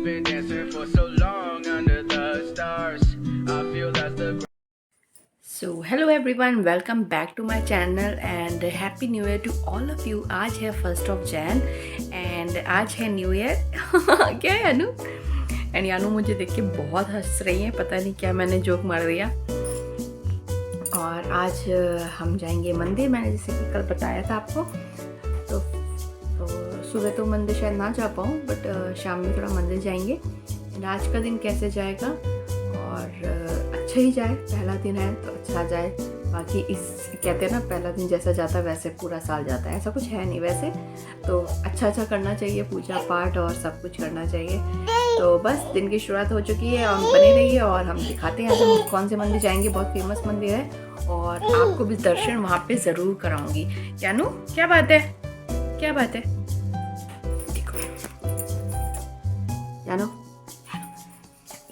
we've been dancing for so long under the stars. I feel that's the so hello everyone, welcome back to my channel and happy new year to all of you. आज है 1 Jain and आज है new year. क्या है यानू? And यानू मुझे देख के बहुत हंस रही है, पता नहीं क्या मैंने जोक मार दिया। और आज हम जाएंगे मंदिर, मैंने जैसे कि कल बताया था आपको। तो सुबह तो मंदिर शायद ना जा पाऊँ, बट शाम में थोड़ा मंदिर जाएंगे। एंड आज का दिन कैसे जाएगा और अच्छा ही जाए, पहला दिन है तो अच्छा जाए। बाकी इस कहते हैं ना, पहला दिन जैसा जाता है वैसे पूरा साल जाता है, ऐसा कुछ है नहीं। वैसे तो अच्छा करना चाहिए, पूजा पाठ और सब कुछ करना चाहिए। तो बस दिन की शुरुआत हो चुकी है और बने रहिए और हम दिखाते हैं आज हम कौन से मंदिर जाएंगे। बहुत फेमस मंदिर है और आपको भी दर्शन वहाँ पे ज़रूर कराऊंगी। यानू क्या बात है, क्या बात है? यानू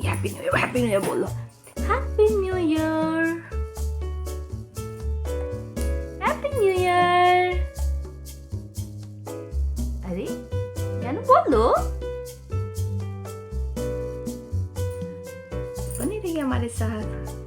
हैप्पी न्यू ईयर बोलो। Happy new year, happy new year. अरे यानू बोलो, बनी रही हमारे साथ।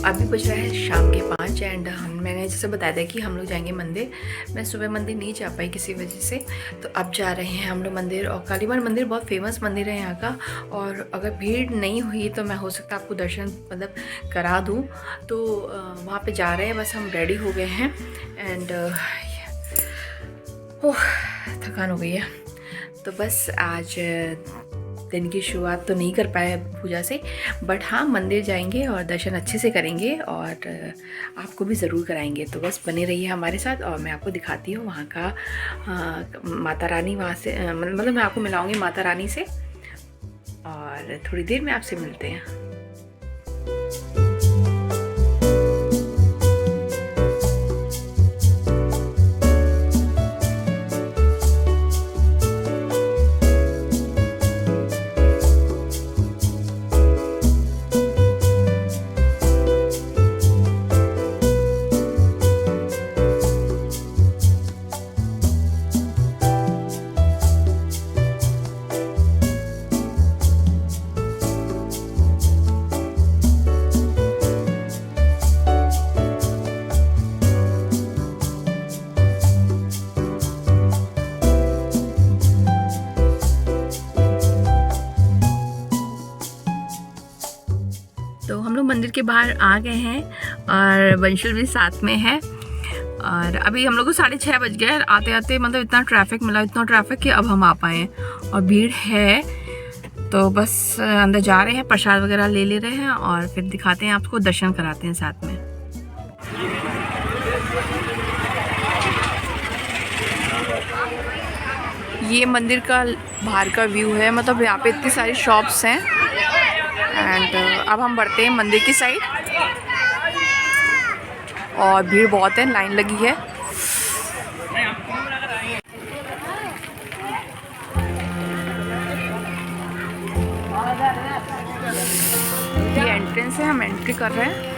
अभी बज रहा है शाम के 5 एंड मैंने जैसे बताया था कि हम लोग जाएंगे मंदिर। मैं सुबह मंदिर नहीं जा पाई किसी वजह से, तो अब जा रहे हैं हम लोग मंदिर। और कालीबाड़ मंदिर बहुत फेमस मंदिर है यहाँ का, और अगर भीड़ नहीं हुई तो मैं हो सकता है आपको दर्शन मतलब करा दूँ। तो वहाँ पे जा रहे हैं, बस हम रेडी हो गए हैं एंड थकान हो गई है। तो बस आज दिन की शुरुआत तो नहीं कर पाए पूजा से, बट हाँ मंदिर जाएंगे और दर्शन अच्छे से करेंगे और आपको भी ज़रूर कराएंगे। तो बस बने रहिए हमारे साथ और मैं आपको दिखाती हूँ वहाँ का माता रानी, वहाँ से मतलब मैं आपको मिलाऊंगी माता रानी से और थोड़ी देर में आपसे मिलते हैं। तो हम लोग मंदिर के बाहर आ गए हैं और वंशुल भी साथ में है। और अभी हम लोग को 6:30 बज गए आते आते, मतलब इतना ट्रैफिक मिला, इतना ट्रैफिक कि अब हम आ पाए और भीड़ है। तो बस अंदर जा रहे हैं, प्रसाद वगैरह ले रहे हैं और फिर दिखाते हैं आपको, दर्शन कराते हैं साथ में। ये मंदिर का बाहर का व्यू है, मतलब यहाँ पे इतनी सारी शॉप्स हैं एंड अब हम बढ़ते हैं मंदिर की साइड और भीड़ बहुत है, लाइन लगी है। ये एंट्रेंस है, हम एंट्री कर रहे हैं।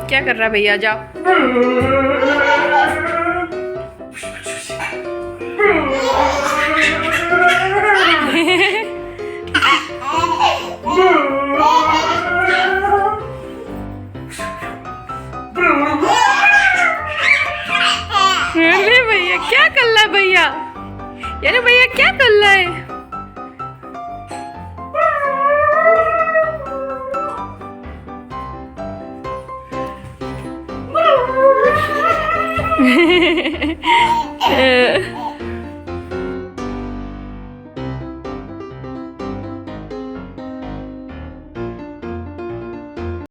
क्या कर रहा है भैया? जाओ। अरे भैया क्या कर रहा है भैया? यार भैया क्या कर रहा है?